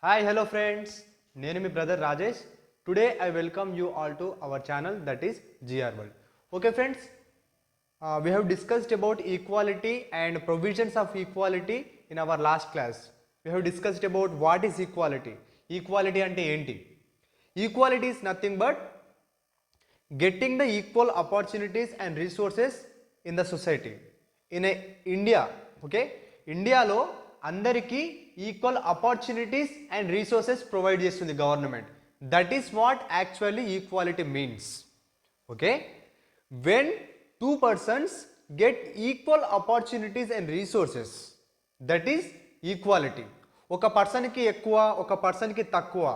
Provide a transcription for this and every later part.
Hi, hello friends. నేను మీ brother Rajesh. Today I welcome you all to our channel, that is GR World. Okay friends, we have discussed about equality and provisions of equality in our last class. We have discussed about what is equality. Equality ante enti? Equality is nothing but getting the equal opportunities and resources in the society. In India, okay, ఇండియాలో అందరికీ equal opportunities and resources provide చేస్తుంది government. That is what actually equality means. Okay, when two persons get equal opportunities and resources, that is equality. ఒక పర్సన్కి ఎక్కువ, ఒక పర్సన్కి తక్కువ,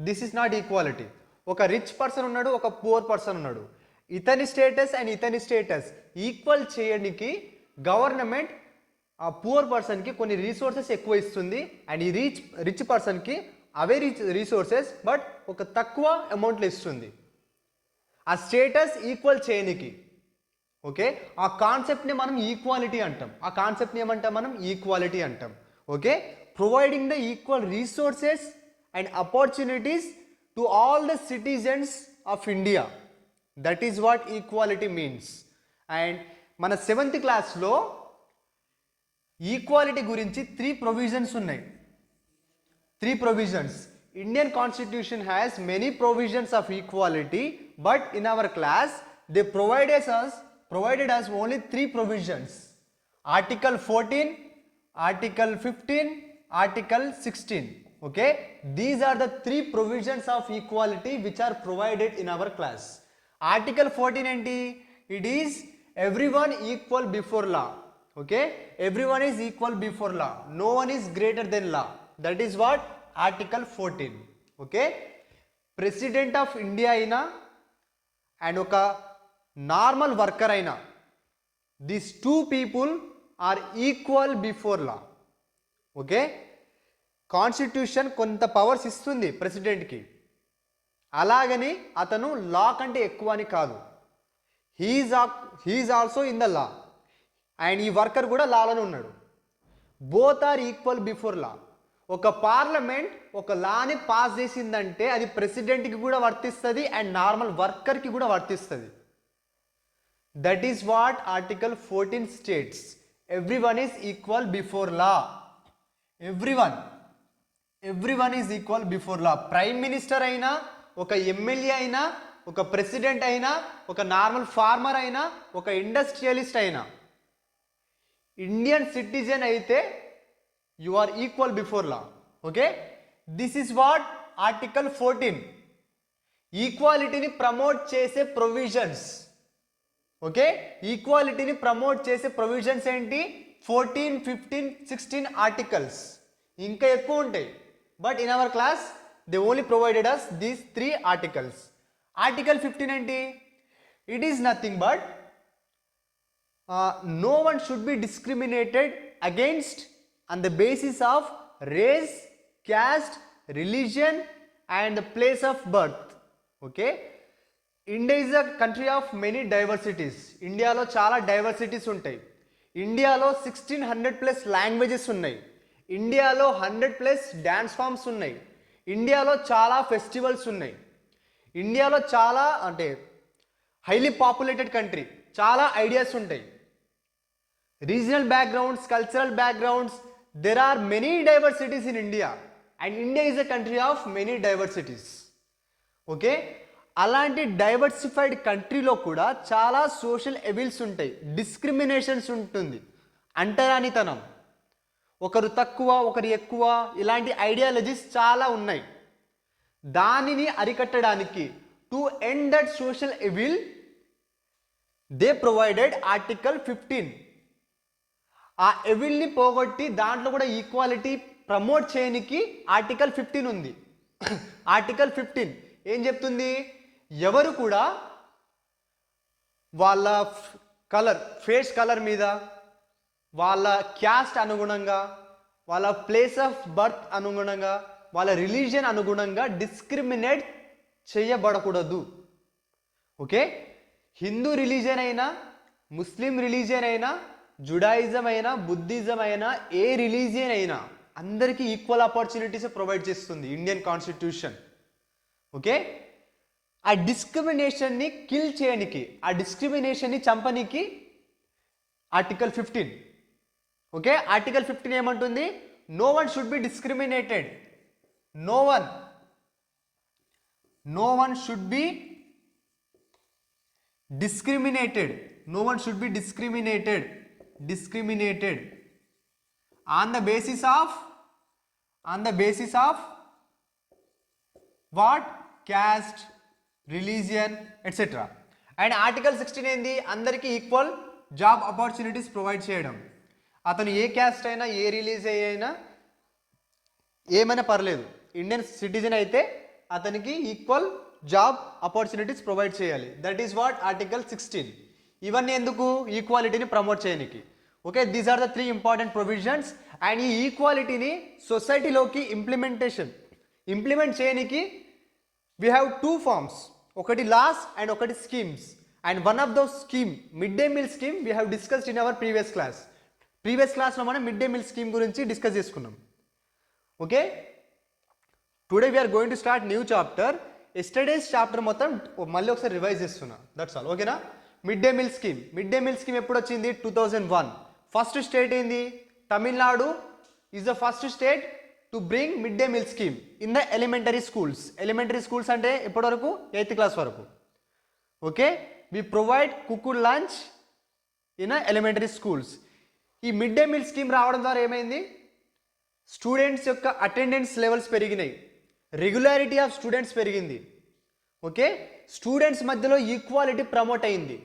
this is not equality. ఒక రిచ్ పర్సన్ ఉన్నాడు, ఒక పూర్ పర్సన్ ఉన్నాడు, ఇతని స్టేటస్ అండ్ ఇతని స్టేటస్ ఈక్వల్ చేయడానికి గవర్నమెంట్ ఆ పూర్ పర్సన్కి కొన్ని రీసోర్సెస్ ఎక్కువ ఇస్తుంది అండ్ ఈ రిచ్ పర్సన్కి అవే రీసోర్సెస్ బట్ ఒక తక్కువ అమౌంట్లో ఇస్తుంది, ఆ స్టేటస్ ఈక్వల్ చేయనికి. ఓకే, ఆ కాన్సెప్ట్ని మనం ఈక్వాలిటీ అంటాం. ఆ కాన్సెప్ట్ని ఏమంటాం మనం? ఈక్వాలిటీ అంటాం. Okay, providing the equal resources and opportunities to all the citizens of India, that is what equality means. And మన 7th క్లాస్లో ఈక్వాలిటీ గురించి 3 ప్రొవిజన్స్ ఉన్నాయి. 3 provisions. Indian constitution has many provisions of equality, but in our class they provided us only 3 provisions. Article 14, Article 15, Article 16. Okay, these are the 3 provisions of equality which are provided in our class. Article 14 enti? It is everyone equal before law. Okay, everyone is equal before law, no one is greater than law. That is what Article 14. Okay, President of India aina and oka normal worker aina, these 2 people are equal before law. Okay, constitution కొంత powers ఇస్తుంది ప్రెసిడెంట్కి, అలాగని అతను law కంటే ఎక్కువ అని కాదు. He is also in the law and ఈ వర్కర్ కూడా లాలోనే ఉన్నాడు. Both are equal before law. ఒక పార్లమెంట్ ఒక లాని పాస్ చేసిందంటే అది ప్రెసిడెంట్కి కూడా వర్తిస్తుంది అండ్ నార్మల్ వర్కర్కి కూడా వర్తిస్తుంది. That is what article 14 states. Everyone is equal before law. Everyone is equal before law. Prime minister అయినా, ఒక ఎమ్మెల్యే అయినా, ఒక ప్రెసిడెంట్ అయినా, ఒక నార్మల్ ఫార్మర్ అయినా, ఒక ఇండస్ట్రియలిస్ట్ అయినా, ఇండియన్ సిటిజన్ అయితే you are equal before law. Okay, this is what article 14 ఈక్వాలిటీని ప్రమోట్ చేసే ప్రొవిజన్స్. ఓకే, ఈక్వాలిటీని ప్రమోట్ చేసే ప్రొవిజన్స్ ఏంటి? 14, 15, 16 ఆర్టికల్స్. ఇంకా ఎక్కువ ఉంటాయి, but in our class they only provided us these 3 articles. Article 15 ఏంటి? It is nothing but no one should be discriminated against on the basis of race, caste, religion and the place of birth. Okay, India is a country of many diversities. ఇండియాలో చాలా diversities ఉంటాయి. ఇండియాలో 1600+ languages ఉన్నాయి. ఇండియాలో 100+ dance forms ఉన్నాయి. ఇండియాలో చాలా festivals ఉన్నాయి. ఇండియాలో చాలా అంటే హైలీ పాపులేటెడ్ కంట్రీ, చాలా ఐడియాస్ ఉంటాయి. Regional backgrounds, cultural backgrounds, there are many diversities in India and India is a country of many diversities. Okay, అలాంటి డైవర్సిఫైడ్ కంట్రీలో కూడా చాలా సోషల్ ఎవిల్స్ ఉంటాయి, డిస్క్రిమినేషన్స్ ఉంటుంది, అంటరానితనం, ఒకరు తక్కువ ఒకరు ఎక్కువ, ఇలాంటి ఐడియాలజీస్ చాలా ఉన్నాయి. దానిని అరికట్టడానికి to end that social evil they provided article 15. ఆ ఎవిల్ని పోగొట్టి దాంట్లో కూడా ఈక్వాలిటీ ప్రమోట్ చేయడానికి ఆర్టికల్ 15 ఉంది. ఆర్టికల్ 15 ఏం చెప్తుంది? ఎవరు కూడా వాళ్ళ కలర్, ఫేస్ కలర్ మీద, వాళ్ళ క్యాస్ట్ అనుగుణంగా, వాళ్ళ ప్లేస్ ఆఫ్ బర్త్ అనుగుణంగా, వాళ్ళ రిలీజియన్ అనుగుణంగా డిస్క్రిమినేట్ చేయబడకూడదు. ఓకే, హిందూ రిలీజియన్ అయినా, ముస్లిం రిలీజియన్ అయినా, జుడాయిజం అయినా, బుద్ధిజం అయినా, ఏ రిలీజియన్ అయినా అందరికీ ఈక్వల్ ఆపర్చునిటీస్ ప్రొవైడ్ చేస్తుంది ఇండియన్ కాన్స్టిట్యూషన్. ఓకే, ఆ డిస్క్రిమినేషన్ని కిల్ చేయనికి, ఆ డిస్క్రిమినేషన్ని చంపనికి ఆర్టికల్ 15. ఓకే, ఆర్టికల్ 15 ఏమంటుంది? No one should be discriminated. నో వన్ షుడ్ బి discriminated. No one should be discriminated on the basis of what? Caste, religion, etc. And article 16 ఏంది? అందరికీ ఈక్వల్ జాబ్ ఆపర్చునిటీస్ ప్రొవైడ్ చేయడం. అతను ఏ క్యాస్ట్ అయినా, ఏ release అయినా, ఏమైనా పర్లేదు, ఇండియన్ సిటిజన్ అయితే అతనికి ఈక్వల్ జాబ్ ఆపర్చునిటీస్ ప్రొవైడ్ చేయాలి. That is what article 16. ఇవన్నీ ఎందుకు? ఈక్వాలిటీని ప్రమోట్ చేయడానికి. Okay, these are the 3 important provisions. And ఈ ఈక్వాలిటీని సొసైటీలోకి ఇంప్లిమెంట్ చేయడానికి వీ హ్యావ్ 2 ఫార్మ్స్. ఒకటి లాస్ అండ్ ఒకటి schemes. And one of those scheme mid day meal scheme we have discussed in our previous క్లాస్లో మనం మిడ్ డే మీల్ స్కీమ్ గురించి discuss చేసుకున్నాం. Okay, today we're going to start new chapter. Yesterday's chapter మొత్తం మళ్ళీ ఒకసారి revise చేస్తున్నా. That's all. ఓకేనా? Mid day meal scheme ఎప్పుడు వచ్చింది? 2001. ఫస్ట్ స్టేట్ ఏంది? Tamil Nadu is the first state to bring mid day meal scheme in the elementary schools అంటే ఎప్పటి వరకు? 8th క్లాస్ వరకు. Okay, we provide cooked lunch in elementary schools. ఈ మిడ్ డే మీల్ స్కీమ్ రావడం ద్వారా ఏమైంది? స్టూడెంట్స్ యొక్క అటెండెన్స్ లెవెల్స్ పెరిగినాయి, రెగ్యులారిటీ ఆఫ్ స్టూడెంట్స్ పెరిగింది. ఓకే, స్టూడెంట్స్ మధ్యలో ఈక్వాలిటీ ప్రమోట్ అయింది.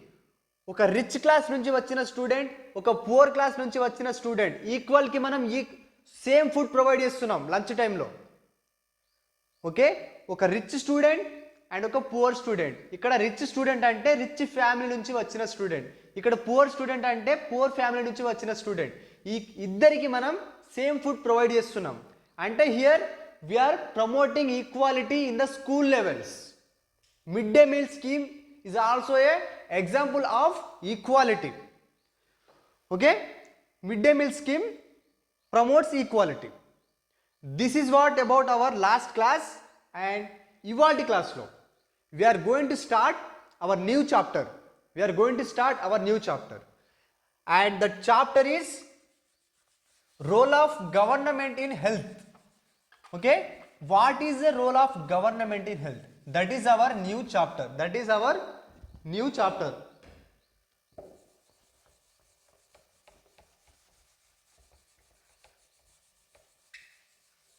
ఒక రిచ్ క్లాస్ నుంచి వచ్చిన స్టూడెంట్, ఒక పువర్ క్లాస్ నుంచి వచ్చిన స్టూడెంట్ ఈక్వల్కి మనం సేమ్ ఫుడ్ ప్రొవైడ్ చేస్తున్నాం లంచ్ టైంలో. ఓకే, ఒక రిచ్ స్టూడెంట్ అండ్ ఒక పువర్ స్టూడెంట్. ఇక్కడ రిచ్ స్టూడెంట్ అంటే రిచ్ ఫ్యామిలీ నుంచి వచ్చిన స్టూడెంట్, ఇక్కడ పువర్ స్టూడెంట్ అంటే పువర్ ఫ్యామిలీ నుంచి వచ్చిన స్టూడెంట్. ఈ ఇద్దరికి మనం సేమ్ ఫుడ్ ప్రొవైడ్ చేస్తున్నాం. అంటే here we are promoting equality in the school levels. Midday meal scheme is also a example of equality. Okay, midday meal scheme promotes equality. This is what about our last class. And ivalti class lo we are going to start our new chapter. And the chapter is role of government in health. Okay, what is the role of government in health? That is our new chapter.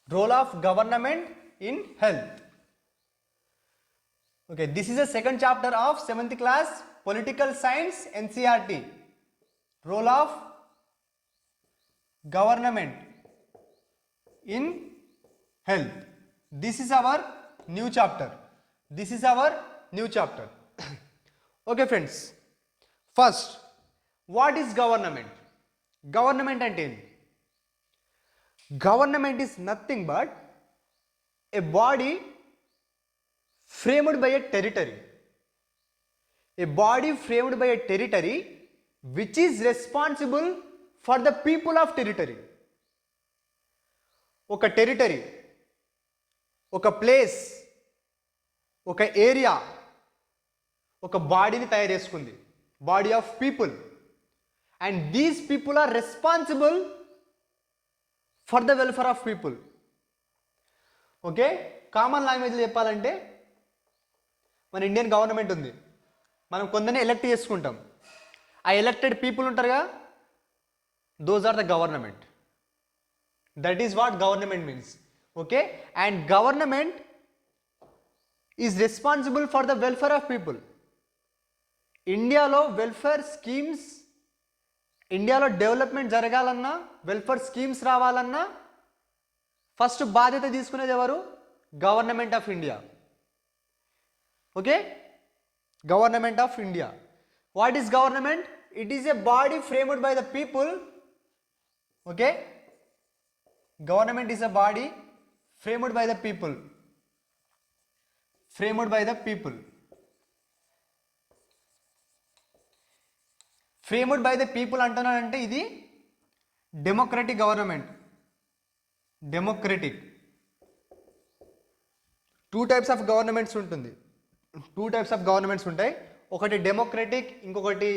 Role of government in health. Okay, this is the second chapter of 7th class political science NCERT. Role of government in health. This is our new chapter. Okay friends, first, what is government? Government ante enti? Government is nothing but a body framed by a territory. Which is responsible for the people of territory. ఒక territory, ఒక place, ఒక area ఒక బాడీని తయారు చేసుకుంది, body of people. And these people are responsible for the welfare of people. Okay, common లాంగ్వేజ్లో చెప్పాలంటే మన ఇండియన్ గవర్నమెంట్ ఉంది, మనం కొందరిని ఎలక్ట్ చేసుకుంటాం. ఆ ఎలక్టెడ్ పీపుల్ ఉంటారుగా, those are the government. That is what government means. Okay, and government is responsible for the welfare of people. ఇండియాలో వెల్ఫేర్ స్కీమ్స్, ఇండియాలో డెవలప్మెంట్ జరగాలన్నా, వెల్ఫేర్ స్కీమ్స్ రావాలన్నా ఫస్ట్ బాధ్యత తీసుకునేది ఎవరు? Government of India. Okay, government of India. What is government? It is a body framed by the people. Okay, government is a body framed by the people. అంటున్నానంటే ఇది democratic government. Democratic. Two types of governments ఉంటాయి. ఒకటి democratic, ఇంకొకటి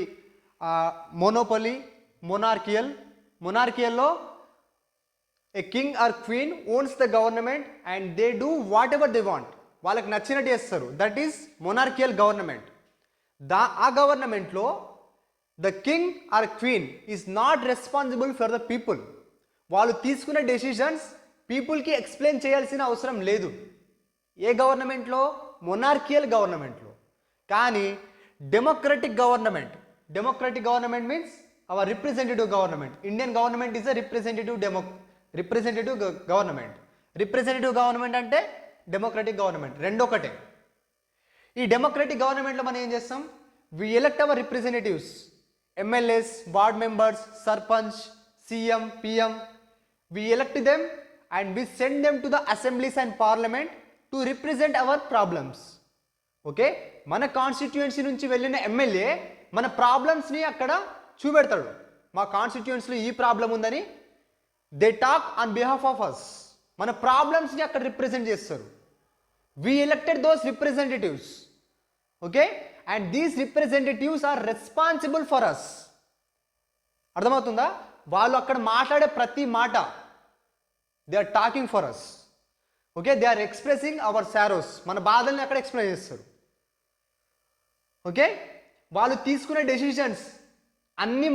monopoly, మొనార్కియల్లో a king or queen owns the government and they do whatever they want. వాళ్ళకి నచ్చినట్టు చేస్తారు. That is monarchial government. ఆ గవర్నమెంట్లో the king or queen is not responsible for the people. వాళ్ళు తీసుకునే డెసిషన్స్ పీపుల్కి ఎక్స్ప్లెయిన్ చేయాల్సిన అవసరం లేదు. ఏ గవర్నమెంట్లో? మొనార్కియల్ గవర్నమెంట్లో. కానీ democratic government means our representative government. Indian government is a representative government. Representative government అంటే డెమోక్రటిక్ గవర్నమెంట్, రెండొకటే. ఈ డెమోక్రటిక్ గవర్నమెంట్లో మనం ఏం చేస్తాం? We elect our representatives, MLAs, ward members, sarpanch, CM, PM. We elect them and we send them to the assemblies and parliament to represent our problems. Okay, మన constituency నుంచి వెళ్ళిన ఎమ్మెల్యే మన ప్రాబ్లమ్స్ని అక్కడ చూపెడతాడు. మా కాన్స్టిట్యుయెన్సీలో ఈ ప్రాబ్లం ఉందని they talk on behalf of us. మన ప్రాబ్లమ్స్ని అక్కడ రిప్రజెంట్ చేస్తారు. We elected those representatives. Okay, and these representatives are responsible for us. అర్థమవుతుందా? వాళ్ళు అక్కడ మాట్లాడే ప్రతి మాట they are talking for us. Okay, they are expressing our sorrows. మన బాధల్ని అక్కడ ఎక్స్ప్లెయిన్ చేస్తారు. ఓకే, వాళ్ళు తీసుకునే డెసిషన్స్ అన్నీ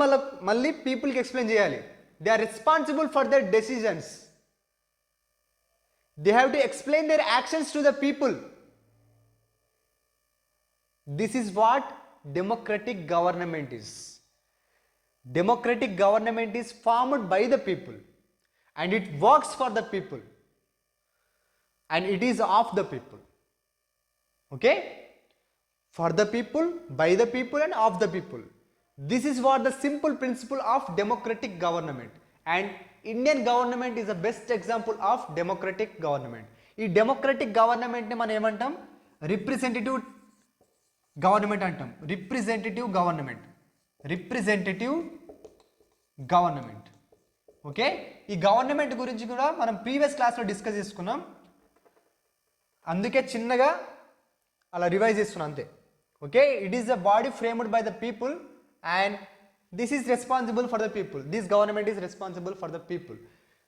మళ్ళీ పీపుల్కి ఎక్స్ప్లెయిన్ చేయాలి. They are responsible for their decisions. They have to explain their actions to the people. This is what democratic government is. Democratic government is formed by the people and it works for the people and it is of the people. Okay, for the people, by the people and of the people. This is what the simple principle of democratic government, and Indian government is the best example of democratic government. ఈ democratic గవర్నమెంట్ని మనం ఏమంటాం? Representative government అంటాం. Representative government. Okay, ఈ government గురించి కూడా మనం previous క్లాస్లో డిస్కస్ చేసుకున్నాం. అందుకే చిన్నగా అలా రివైజ్ చేస్తున్నాం అంతే. Okay, it is a body framed by the people and this is responsible for the people. This government is responsible for the people.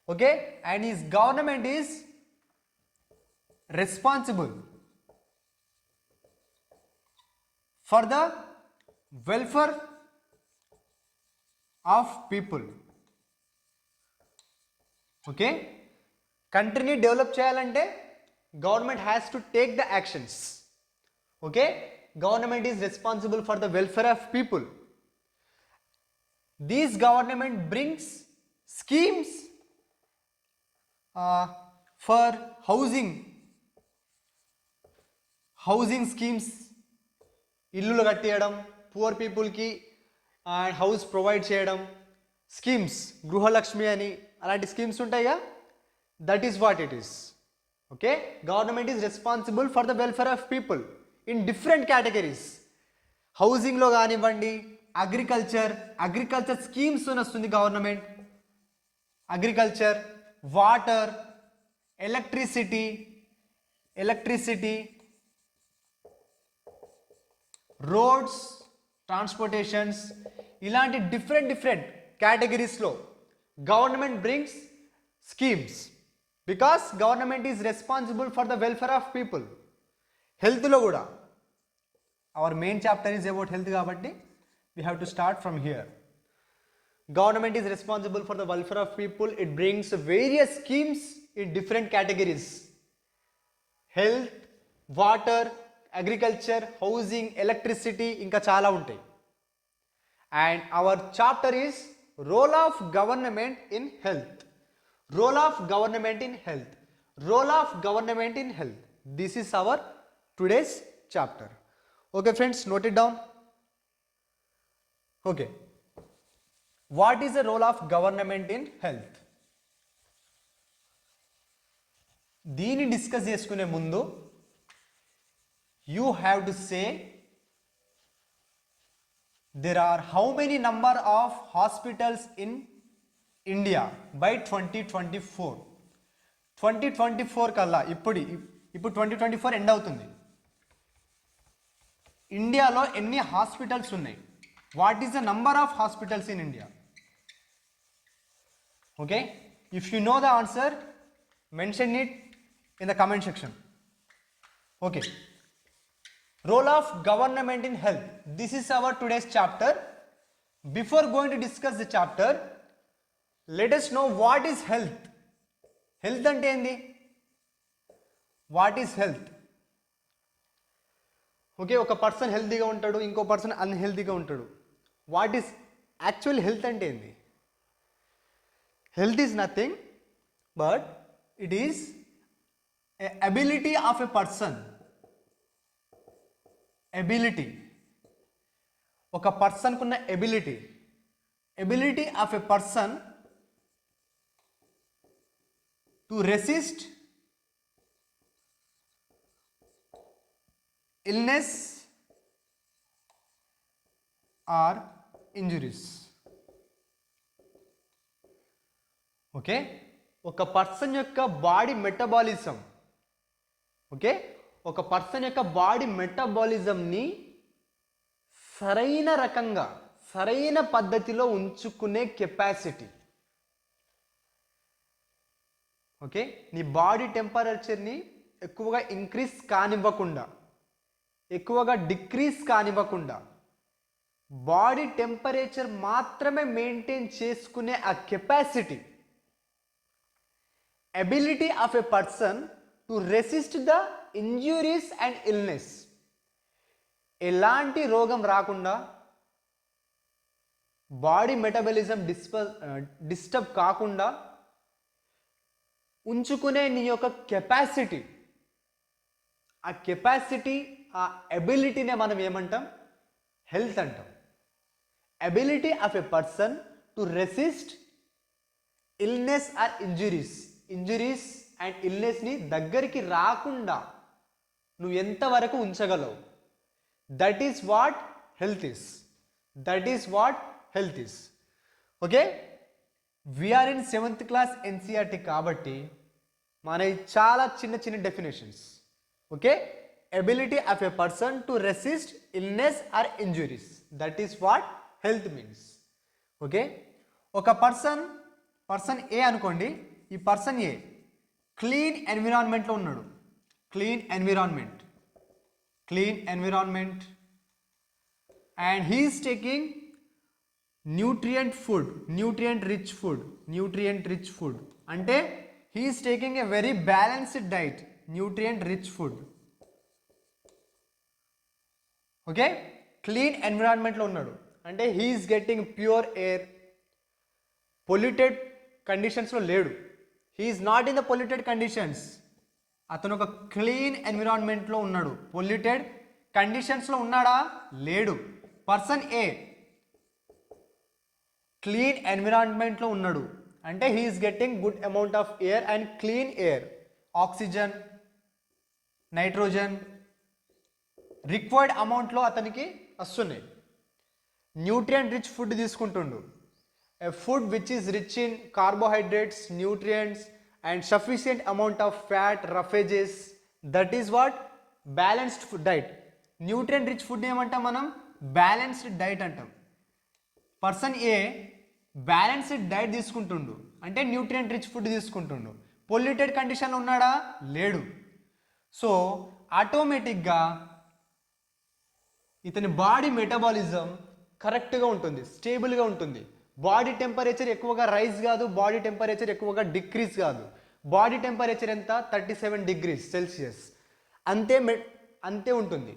Okay, and his government is responsible for the welfare of people. Okay, country develop cheyalante government has to take the actions. Okay, government is responsible for the welfare of people. This government brings schemes for housing schemes, ఇల్లులు కట్టేయడం, poor పీపుల్కి house provide చేయడం, schemes, Gruhalakshmi అని అలాంటి schemes ఉంటాయిగా. That is what it is. Okay, government is responsible for the welfare of people in different categories. హౌసింగ్లో కానివ్వండి, agriculture schemes వస్తుంది government. Agriculture, water, electricity, roads, transportations, ఇలాంటి డిఫరెంట్ కేటగిరీస్లో government brings schemes because government is responsible for the welfare of people. హెల్త్లో కూడా our main chapter is about health కాబట్టి we have to start from here. Government is responsible for the welfare of people. It brings various schemes in different categories: health, water, agriculture, housing, electricity, inka chala untai. And our chapter is role of government in health. This is our today's chapter. Okay friends, note it down. Okay, what is the role of government in health? దీన్ని discuss చేసుకునే ముందు you have to say there are how many number of hospitals in India by 2024. 2024 కల్లా ఇప్పుడు 2024 end అవుతుంది. ఇండియాలో ఎన్ని hospitals ఉన్నాయి? What is the number of hospitals in India? Okay, if you know the answer mention it in the comment section. Okay, role of government in health. This is our today's chapter. Before going to discuss the chapter, let us know what is health. Health అంటే ఏంది? What is health? Okay, ఒక person హెల్తీగా ఉంటాడు, ఇంకో person అన్హెల్తీగా ఉంటాడు. What is actual health అంటే ఏంది? Health is nothing but it is ability of a person. Ability, ఒక పర్సన్కున్న ability of a person to resist illness or injuries. Okay, ఒక పర్సన్ యొక్క బాడీ మెటబాలిజం, ఓకే, ఒక పర్సన్ యొక్క body మెటబాలిజంని సరైన రకంగా సరైన పద్ధతిలో ఉంచుకునే కెపాసిటీ. ఓకే, నీ బాడీ టెంపరేచర్ని ఎక్కువగా ఇంక్రీజ్ కానివ్వకుండా, ఎక్కువగా డిక్రీజ్ కానివ్వకుండా, బాడీ టెంపరేచర్ మాత్రమే మెయింటైన్ చేసుకునే ఆ capacity, ability of a person to resist the injuries and illness. ఎలాంటి రోగం రాకుండా, బాడీ మెటబాలిజం డిస్టర్బ్ కాకుండా ఉంచుకునే నీ యొక్క కెపాసిటీ, ఆ కెపాసిటీ, ఆ ఎబిలిటీనే మనం ఏమంటాం? హెల్త్ అంటాం. Ability of a person to resist illness or injuries and ఇల్నెస్ని దగ్గరికి రాకుండా నువ్వు ఎంతవరకు ఉంచగలవు? That is what health is. Okay, we are in 7th class NCERT కాబట్టి మనకి చాలా చిన్న చిన్న definitions. Okay, ability of a person to resist illness or injuries, that is what health means. Okay, ఒక పర్సన్ ఏ అనుకోండి. ఈ పర్సన్ ఏ క్లీన్ ఎన్విరాన్మెంట్లో ఉన్నాడు. Clean environment and he is taking nutrient rich food అంటే he is taking a very balanced diet, nutrient rich food. Okay, clean ఎన్విరాన్మెంట్లో ఉన్నాడు అంటే he is getting pure air. Polluted కండిషన్స్లో లేడు. He is not in the polluted conditions. అతను ఒక క్లీన్ ఎన్విరాన్మెంట్లో ఉన్నాడు. పొల్యూటెడ్ కండిషన్స్లో ఉన్నాడా? లేడు. పర్సన్ ఏ క్లీన్ ఎన్విరాన్మెంట్లో ఉన్నాడు అంటే he is getting good amount of air and clean air, oxygen, nitrogen required అమౌంట్లో అతనికి వస్తున్నాయి. న్యూట్రియంట్ రిచ్ ఫుడ్ తీసుకుంటుండు. A food which is rich in carbohydrates, nutrients and sufficient amount of fat, roughages, that is what balanced food diet. Nutrient rich food ఏమంటాం మనం? Balanced diet అంటాం. Person A balanced diet తీసుకుంటుండు అంటే nutrient rich food తీసుకుంటుండు. Polluted కండిషన్లో ఉన్నాడా? లేడు. So ఆటోమేటిక్గా ఇతని బాడీ మెటబాలిజం కరెక్ట్గా ఉంటుంది, స్టేబుల్గా ఉంటుంది. బాడీ టెంపరేచర్ ఎక్కువగా రైజ్ కాదు, బాడీ టెంపరేచర్ ఎక్కువగా డిక్రీజ్ కాదు. బాడీ టెంపరేచర్ ఎంత? 37 degrees Celsius. అంతే ఉంటుంది.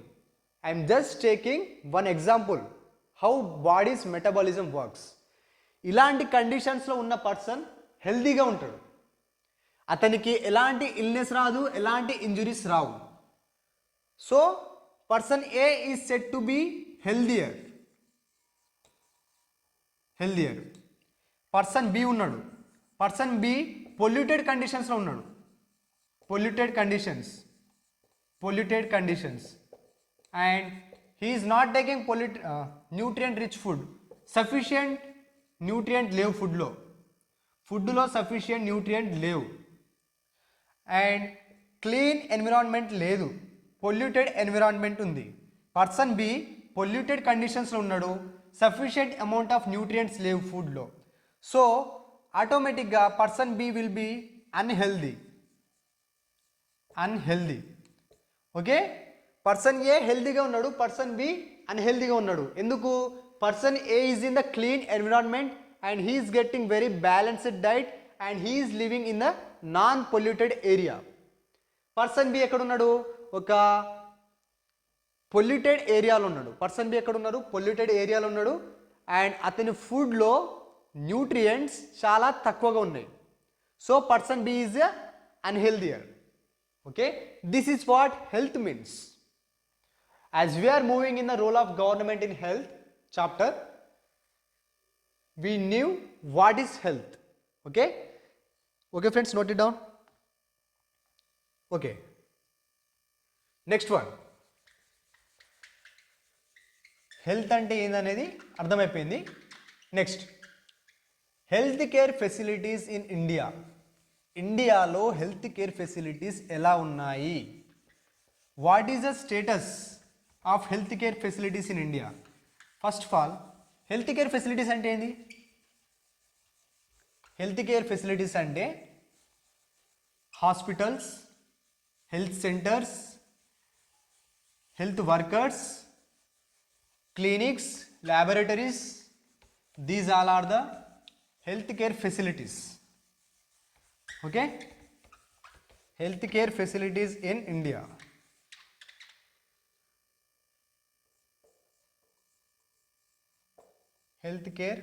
I'm just taking one example how bodies metabolism works. ఇలాంటి కండిషన్స్లో ఉన్న పర్సన్ హెల్దీగా ఉంటాడు. అతనికి ఎలాంటి ఇల్నెస్ రాదు, ఎలాంటి ఇంజురీస్ రావు. So person A is set to be healthier. Person B ఉన్నాడు. పర్సన్ బి పొల్యూటెడ్ కండిషన్స్లో ఉన్నాడు. Polluted conditions and he is not taking nutrient rich food. Sufficient nutrient లేవు ఫుడ్లో సఫిషియంట్ న్యూట్రియంట్ లేవు. అండ్ క్లీన్ ఎన్విరాన్మెంట్ లేదు, polluted environment ఉంది. Person B polluted కండిషన్స్లో ఉన్నాడు, సఫిషియంట్ అమౌంట్ ఆఫ్ న్యూట్రియంట్స్ లేవు ఫుడ్లో. సో ఆటోమేటిక్గా person B will be unhealthy. Okay, person A హెల్దీగా ఉన్నాడు, పర్సన్ బి అన్హెల్దీగా ఉన్నాడు. ఎందుకు? Person A is in the clean environment and he is getting very balanced diet and he is living in the non polluted area. Person B ఎక్కడున్నాడు? ఒక polluted ఏరియాలో ఉన్నాడు. Person B ఎక్కడున్నారు? పొల్యూటెడ్ ఏరియాలో ఉన్నాడు. అండ్ అతని ఫుడ్లో న్యూట్రియంట్స్ చాలా తక్కువగా ఉన్నాయి. So person B is unhealthier. Okay, this is what health means. As we are moving in the role of government in health chapter, we knew what is health. Okay, friends, note it down. Okay, next one. Health అంటే ఏందనేది అర్థమైపోయింది. Next, health care facilities in India. ఇండియాలో health care facilities ఎలా ఉన్నాయి? What is the status of health care facilities in India? First of all, health care facilities అంటే ఏంది? Health care facilities అంటే hospitals, health centres, health workers, clinics, laboratories, these all are the healthcare facilities. Okay, healthcare facilities in India. Healthcare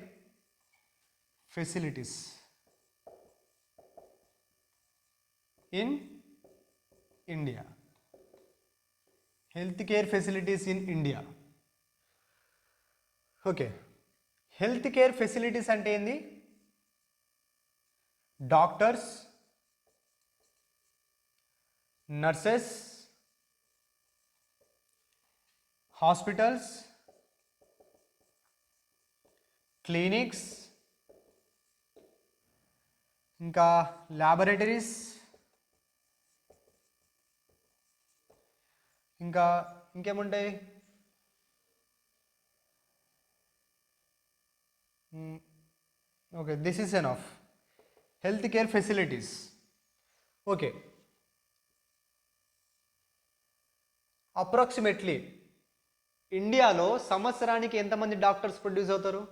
facilities in India. Healthcare facilities in India. Okay, health care facilities అంటే ఏంది? Doctors, nurses, hospitals, clinics, ఇంకా laboratories, ఇంకేముంటాయి? Okay, this is enough. Healthcare facilities. Okay, approximately ఇండియాలో సంవత్సరానికి ఎంతమంది doctors produce అవుతారు?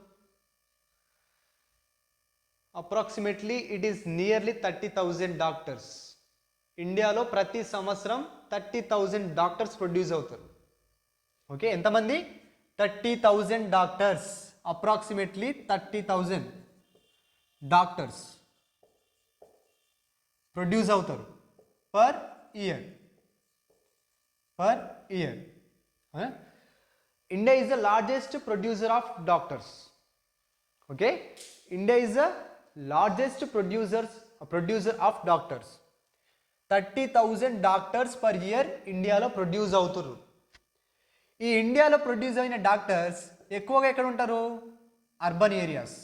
Approximately it is nearly 30,000 doctors. ఇండియాలో ప్రతి సంవత్సరం 30,000 డాక్టర్స్ ప్రొడ్యూస్ అవుతారు. ఓకే, ఎంతమంది? 30,000 డాక్టర్స్. అప్రాక్సిమేట్లీ 30,000 డాక్టర్స్ ప్రొడ్యూస్ అవుతారు per year. India is the largest producer of doctors. Okay, India is the largest producer of doctors. 30,000 doctors per year ఇండియాలో produce అవుతారు. ఈ ఇండియాలో ప్రొడ్యూస్ అయిన డాక్టర్స్ ఎక్కువగా ఎక్కడ ఉంటారు? Urban areas.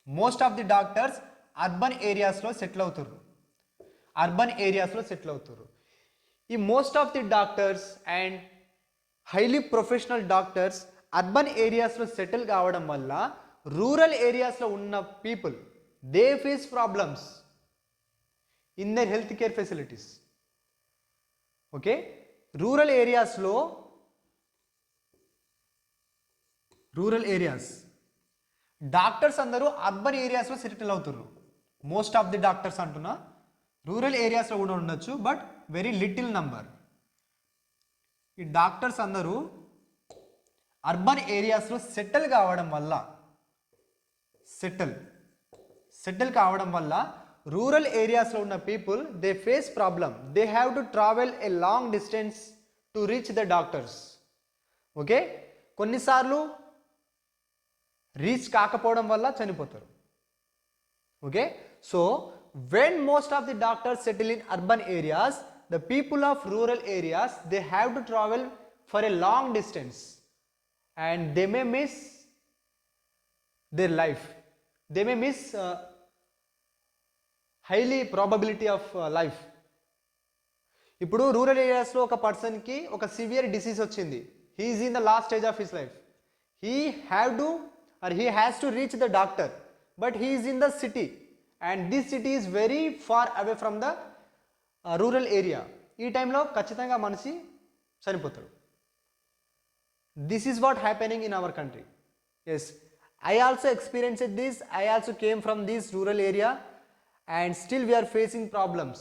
Most of the doctors urban ఏరియాస్లో సెటిల్ అవుతారు. ఈ most of the doctors and highly professional doctors urban ఏరియాస్లో సెటిల్ కావడం వల్ల రూరల్ ఏరియాస్లో ఉన్న people they face problems in their health care facilities. Okay, rural areas doctors అందరూ urban ఏరియాస్లో సెటిల్ అవుతున్నారు. మోస్ట్ ఆఫ్ ది డాక్టర్స్ అంటున్నా, రూరల్ ఏరియాస్లో కూడా ఉండొచ్చు, బట్ వెరీ లిటిల్ నంబర్. ఈ డాక్టర్స్ అందరూ అర్బన్ ఏరియాస్లో సెటిల్ కావడం వల్ల రూరల్ ఏరియాస్లో ఉన్న people they face problem. They have to travel a long distance to reach the doctors. Okay, కొన్నిసార్లు రీచ్ కాకపోవడం వల్ల చనిపోతారు. Okay, so when most of the doctors settle in urban areas, the people of rural areas they have to travel for a long distance and they may miss their life. They may miss highly probability of life. ఇప్పుడు rural ఏరియాస్లో ఒక పర్సన్కి ఒక severe disease వచ్చింది, he is in the last stage of his life, he have to or he has to reach the doctor, but he is in the city and this city is very far away from the rural area. ఈ టైంలో ఖచ్చితంగా మనిషి చనిపోతాడు. This is what happening in our country. Yes, I also experienced this. I also came from this rural area and still we are facing problems.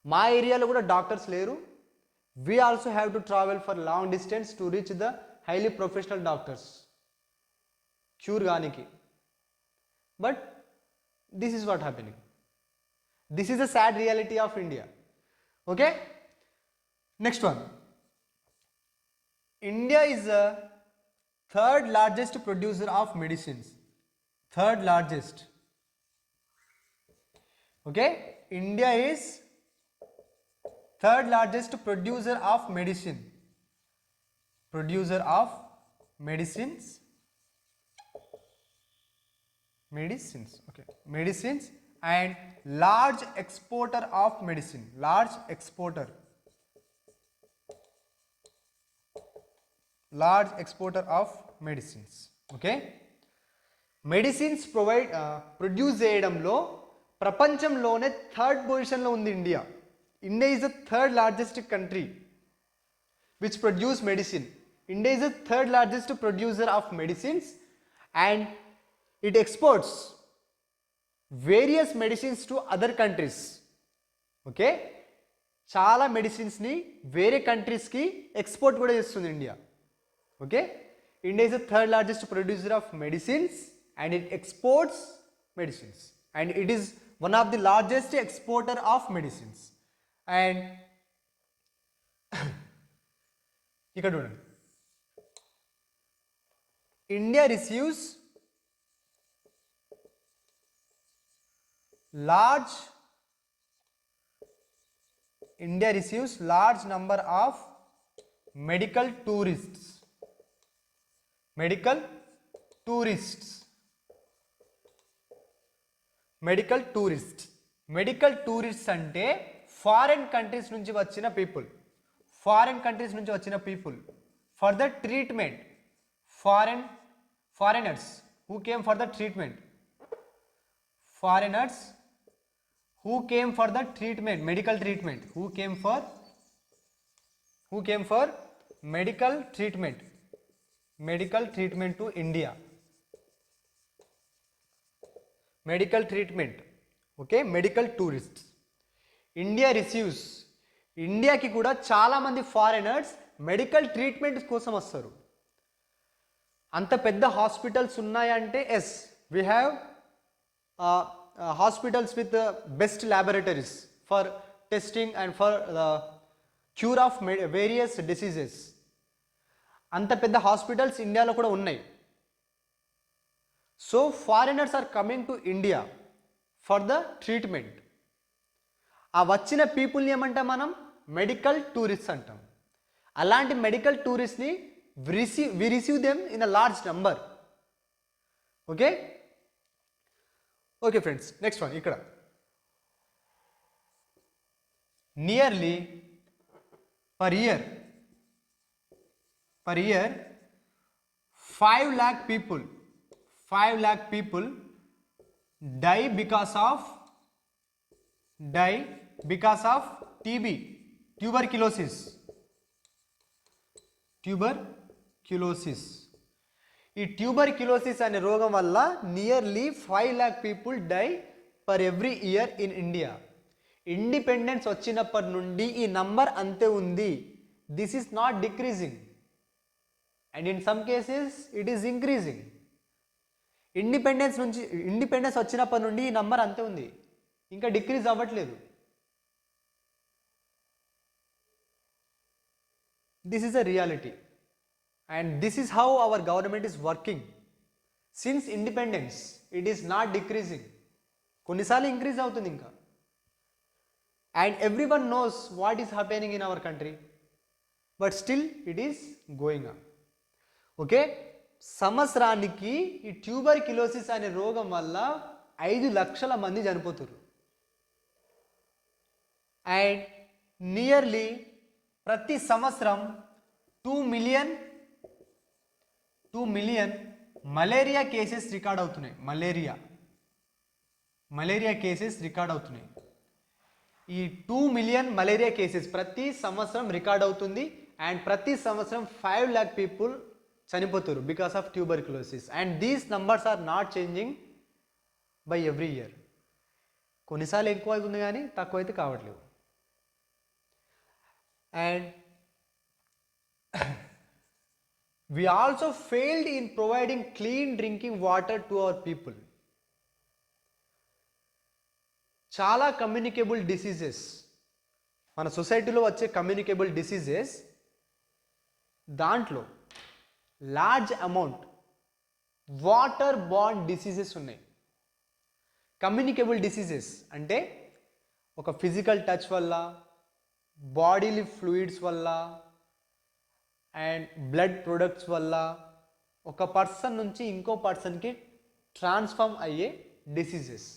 మా ఏరియాలో కూడా doctors లేరు. We also have to travel for long distance to reach the highly professional doctors. Cure గానికి. But this is what happening. This is the sad reality of India. Okay? Next one. India is a third largest producer of medicines. Third largest. Okay, India is third largest producer of medicine. Producer of medicines. Medicines. Okay, medicines and large exporter of medicine. Large exporter. Large exporter of medicines. Okay, medicines produce చేయడంలో ప్రపంచంలోనే third పొజిషన్లో ఉంది India. India is the third largest country which produce medicine. India is the third largest producer of medicines and it exports various medicines to other countries. Okay, చాలా మెడిసిన్స్ని వేరే కంట్రీస్కి export కూడా చేస్తుంది India. Okay, India is the third largest producer of medicines and it exports medicines and it is one of the largest exporter of medicines. And ఇక్కడ చూడండి, India receives large number of medical tourists. Medical tourists అంటే foreign countries నుంచి వచ్చిన people. For the treatment. Foreigners who came for the treatment. Medical treatment. Who came for medical treatment to India. Medical treatment. Okay, medical tourists. ఇండియాకి కూడా చాలామంది foreigners medical treatment కోసం వస్తారు. అంత పెద్ద హాస్పిటల్స్ ఉన్నాయంటే yes, we have hospitals with best laboratories for testing and for the cure of various diseases. అంత పెద్ద హాస్పిటల్స్ ఇండియాలో కూడా ఉన్నాయి. So foreigners are coming to India for the treatment. ఆ వచ్చిన పీపుల్ని ఏమంటాం మనం? మెడికల్ టూరిస్ట్ అంటాం. అలాంటి మెడికల్ టూరిస్ట్ని we receive them in a large number. Okay friends, next one. ఇక్కడ nearly per year 5 lakh people die because of TB, tuberculosis. ఈ ట్యూబర్క్యులోసిస్ అనే రోగం వల్ల nearly 5 lakh people die per every year in India. Independence వచ్చినప్పటి నుండి ఈ number అంతే ఉంది. This is not decreasing and in some cases it is increasing. Independence వచ్చినప్పటి నుండి ఈ నంబర్ అంతే ఉంది, ఇంకా డిక్రీజ్ అవ్వట్లేదు. This is a reality and this is how our government is working since independence. It is not decreasing, కొన్నిసార్లు increase అవుతుంది ఇంకా. and everyone knows what is happening in our country, but still it is going on. Okay, సంవత్సరానికి ఈ tuberculosis అనే రోగం వల్ల 5 లక్షల మంది చనిపోతారు. అండ్ నియర్లీ ప్రతి సంవత్సరం 2 మిలియన్ మలేరియా కేసెస్ రికార్డ్ అవుతున్నాయి. మలేరియా కేసెస్ రికార్డ్ అవుతున్నాయి. ఈ 2 మిలియన్ మలేరియా కేసెస్ ప్రతి సంవత్సరం రికార్డ్ అవుతుంది. అండ్ ప్రతి సంవత్సరం 5 lakh పీపుల్ చనిపోతారు because of tuberculosis. And these numbers are not changing by every year. కొన్నిసార్లు ఎక్కువ అవుతుంది కానీ తక్కువ అయితే కావట్లేదు. And we also failed in providing clean drinking water to our people. చాలా కమ్యూనికేబుల్ డిసీజెస్ మన సొసైటీలో వచ్చే కమ్యూనికేబుల్ డిసీజెస్, దాంట్లో large amount water bond diseases ఉన్నాయి. కమ్యూనికేబుల్ డిసీజెస్ అంటే ఒక ఫిజికల్ టచ్ వల్ల, బాడీలీ ఫ్లూయిడ్స్ వల్ల అండ్ బ్లడ్ ప్రొడక్ట్స్ వల్ల ఒక పర్సన్ నుంచి ఇంకో పర్సన్కి ట్రాన్స్ఫార్మ్ అయ్యే డిసీజెస్,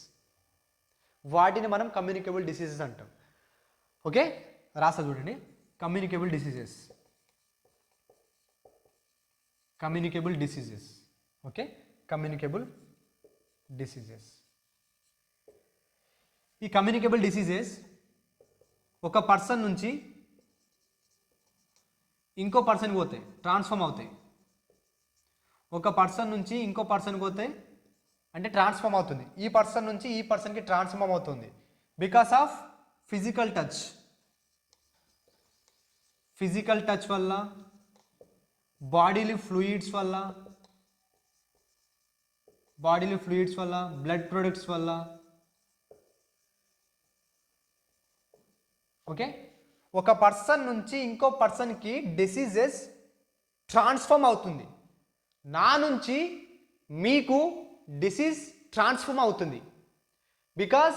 వాటిని మనం కమ్యూనికేబుల్ డిసీజెస్ అంటాం. ఓకే, రాసా చూడండి. Communicable diseases. Okay, communicable diseases. ఈ కమ్యూనికేబుల్ డిసీజెస్ ఒక పర్సన్ నుంచి ఇంకో పర్సన్కి పోతాయి, ట్రాన్స్ఫార్మ్ అవుతాయి. ఒక పర్సన్ నుంచి ఇంకో పర్సన్కి పోతాయి అంటే ట్రాన్స్ఫార్మ్ అవుతుంది. ఈ పర్సన్ నుంచి ఈ పర్సన్కి ట్రాన్స్ఫార్మ్ అవుతుంది బికాస్ ఆఫ్ ఫిజికల్ టచ్ వల్ల, బాడీలీ ఫ్లూయిడ్స్ వల్ల, బ్లడ్ ప్రొడక్ట్స్ వల్ల. ఓకే, ఒక పర్సన్ నుంచి ఇంకో పర్సన్కి డిసీజెస్ ట్రాన్స్ఫార్మ్ అవుతుంది. నా నుంచి మీకు డిసీజ్ ట్రాన్స్ఫార్మ్ అవుతుంది బికాస్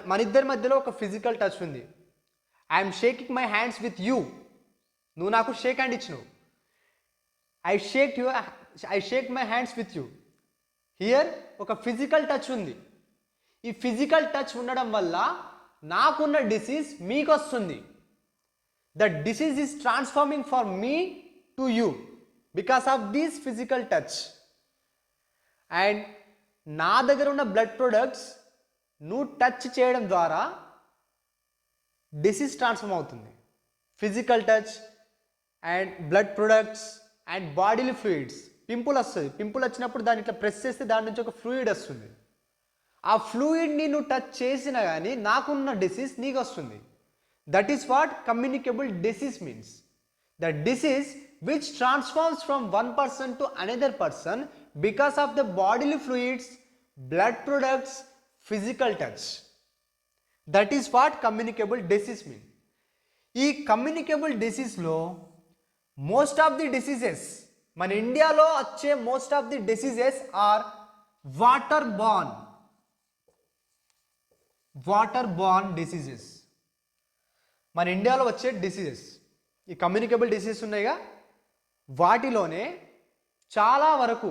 మన ఇద్దరి మధ్యలో ఒక ఫిజికల్ టచ్ ఉంది. I'm shaking my hands with you. నువ్వు నాకు షేక్ హ్యాండ్ ఇచ్చినావు. I shake my hands with you. Here ఒక ఫిజికల్ టచ్ ఉంది. ఈ ఫిజికల్ టచ్ ఉండడం వల్ల నాకున్న డిసీజ్ మీకు వస్తుంది. The disease is transforming for me to you because of this physical touch. And నా దగ్గర ఉన్న బ్లడ్ ప్రొడక్ట్స్ నువ్వు టచ్ చేయడం ద్వారా డిసీజ్ ట్రాన్స్ఫార్మ్ అవుతుంది. Physical touch and blood products and bodily fluids. Pimple వస్తుంది. పింపుల్ వచ్చినప్పుడు దాన్ని ఇట్లా ప్రెస్ చేస్తే దాని నుంచి ఒక ఫ్లూయిడ్ వస్తుంది. ఆ ఫ్లూయిడ్ని నువ్వు టచ్ చేసినా కానీ నాకున్న డిసీజ్ నీకు వస్తుంది. That is what communicable disease means. The disease which transforms from one person to another person because of the bodily fluids, blood products, physical touch. That is what communicable disease means. ఈ communicable డిసీజ్లో most of the diseases, మన ఇండియాలో వచ్చే most of the diseases are water borne diseases. మన ఇండియాలో వచ్చే diseases ఈ communicable diseases ఉన్నాయిగా, వాటిలోనే చాలా వరకు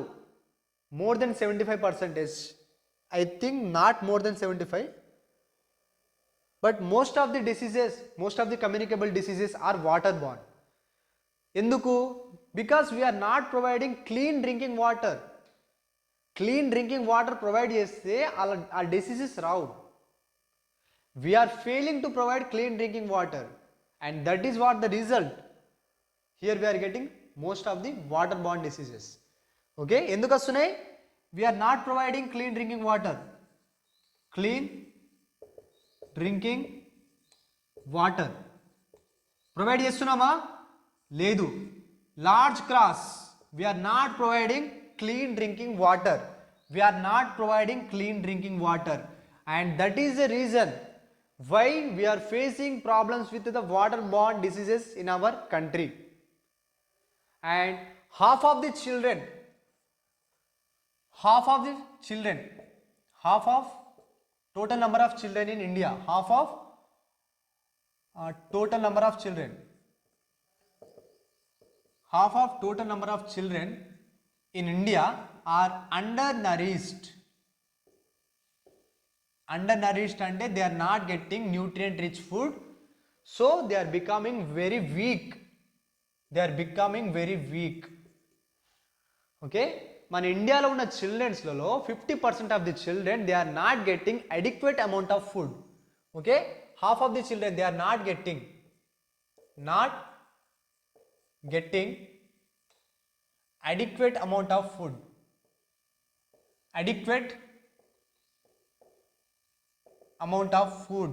more than 75%, I think not more than 75, but most of the communicable diseases are waterborne. ఎందుకు? Because we are not providing clean drinking water. Clean drinking water provide చేస్తే ఆ diseases Rao. We are failing to provide clean drinking water, and that is what the result. Here we are getting most of the waterborne diseases. Okay, ఎందుకు వస్తున్నాయి? We are not providing clean drinking water. Clean drinking water provide చేస్తున్నామా? లేదు. Large cross. We are not providing clean drinking water. We are not providing clean drinking water, and that is the reason why we are facing problems with the waterborne diseases in our country. And half of total number of children in India, total number of children in India are undernourished. Undernourished అంటే they are not getting nutrient rich food, so they are becoming very weak. They are becoming very weak. Okay, మన ఇండియాలో ఉన్న చిల్డ్రన్స్లలో 50% of the children they are not getting adequate amount of food. Okay, half of the children they are not getting adequate amount of food. Adequate amount of food.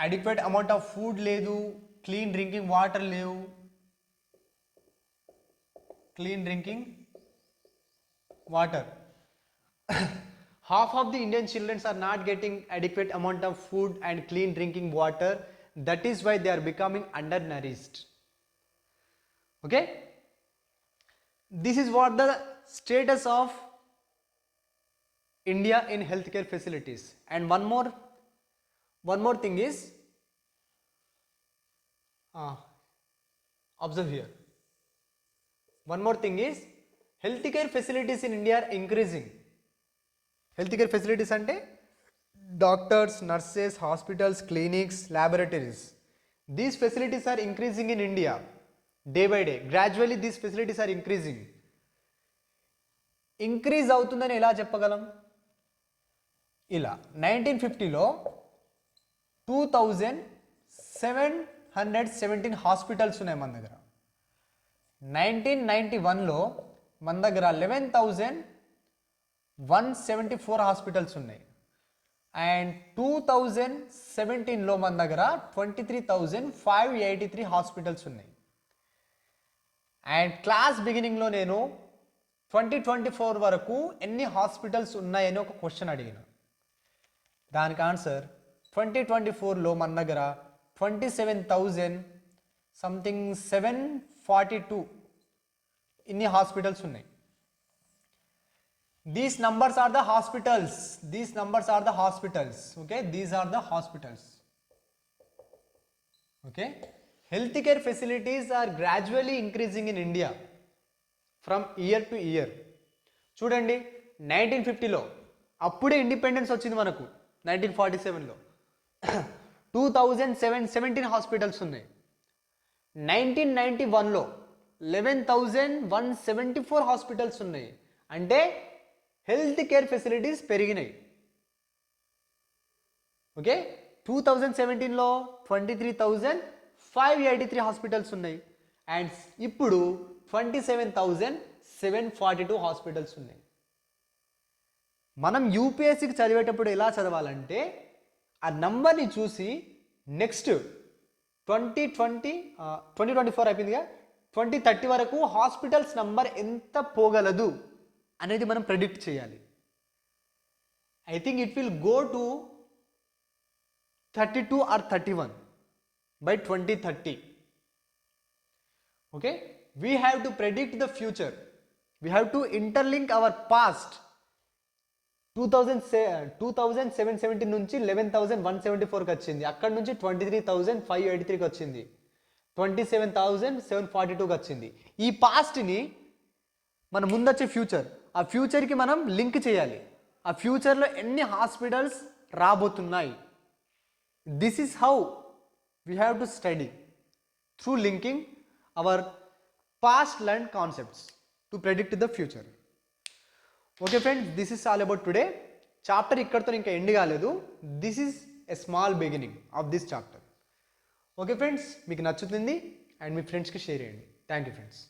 Adequate amount of food లేదు, clean drinking water లేవు. Clean drinking water. Half of the Indian children are not getting adequate amount of food and clean drinking water. That is why they are becoming undernourished. Okay, this is what the status of India in healthcare facilities. And one more thing is, observe here. One more thing is, healthcare facilities in India are increasing. Healthcare facilities ante doctors, nurses, hospitals, clinics, laboratories. These facilities are increasing in India day by day. Gradually these facilities are increasing. Increase అవుతుందని ఎలా చెప్పగలం? ఇలా 1950లో 2717 hospitals ఉన్నాయి మన దగ్గర. 1991లో మన దగ్గర 11,174 hospitals ఉన్నాయి. అండ్ 2017లో మన దగ్గర 23,583 హాస్పిటల్స్ ఉన్నాయి. అండ్ క్లాస్ బిగినింగ్లో నేను 2024 వరకు ఎన్ని హాస్పిటల్స్ ఉన్నాయని ఒక క్వశ్చన్ అడిగిన. దానికి ఆన్సర్ 2024లో మన దగ్గర 27,742 ఇన్ని హాస్పిటల్స్ ఉన్నాయి. These numbers are the hospitals. Okay, these are the hospitals. Okay, healthcare facilities are gradually increasing in India from year to year. చూడండి, 1950లో అప్పుడే ఇండిపెండెన్స్ వచ్చింది మనకు. 1947లో 2717 హాస్పిటల్స్ ఉన్నాయి. 1991లో 11,174 హాస్పిటల్స్ ఉన్నాయి. అంటే హెల్త్ కేర్ ఫెసిలిటీస్ పెరిగినాయి. ఓకే, 2017లో 23,583 హాస్పిటల్స్ ఉన్నాయి. అండ్ ఇప్పుడు 27,742 హాస్పిటల్స్ ఉన్నాయి. మనం యూపీఎస్సీకి చదివేటప్పుడు ఎలా చదవాలంటే, ఆ నంబర్ని చూసి నెక్స్ట్ 2024 అయిపోయిందిగా, 2030 వరకు హాస్పిటల్స్ నంబర్ ఎంత పోగలదు అనేది మనం ప్రెడిక్ట్ చేయాలి. I think it will go to 32 or 31 by 2030. Okay, we have to predict the future. We have to interlink our past. 2770 నుంచి 11,174కి వచ్చింది. అక్కడ నుంచి 23,583కి వచ్చింది. 27,742కి వచ్చింది. ఈ పాస్ట్ని మన ముందొచ్చే ఫ్యూచర్, ఆ ఫ్యూచర్కి మనం లింక్ చేయాలి. ఆ ఫ్యూచర్లో ఎన్ని హాస్పిటల్స్ రాబోతున్నాయి. This is how we have to study, through linking our past learned concepts to predict the future. Okay friends, this is all about today. Chapter ఇక్కడితో ఇంకా ఎండ్ కాలేదు. This is a small beginning of this chapter. Okay friends, మీకు నచ్చుతుంది and మీ ఫ్రెండ్స్కి share చేయండి. Thank you friends.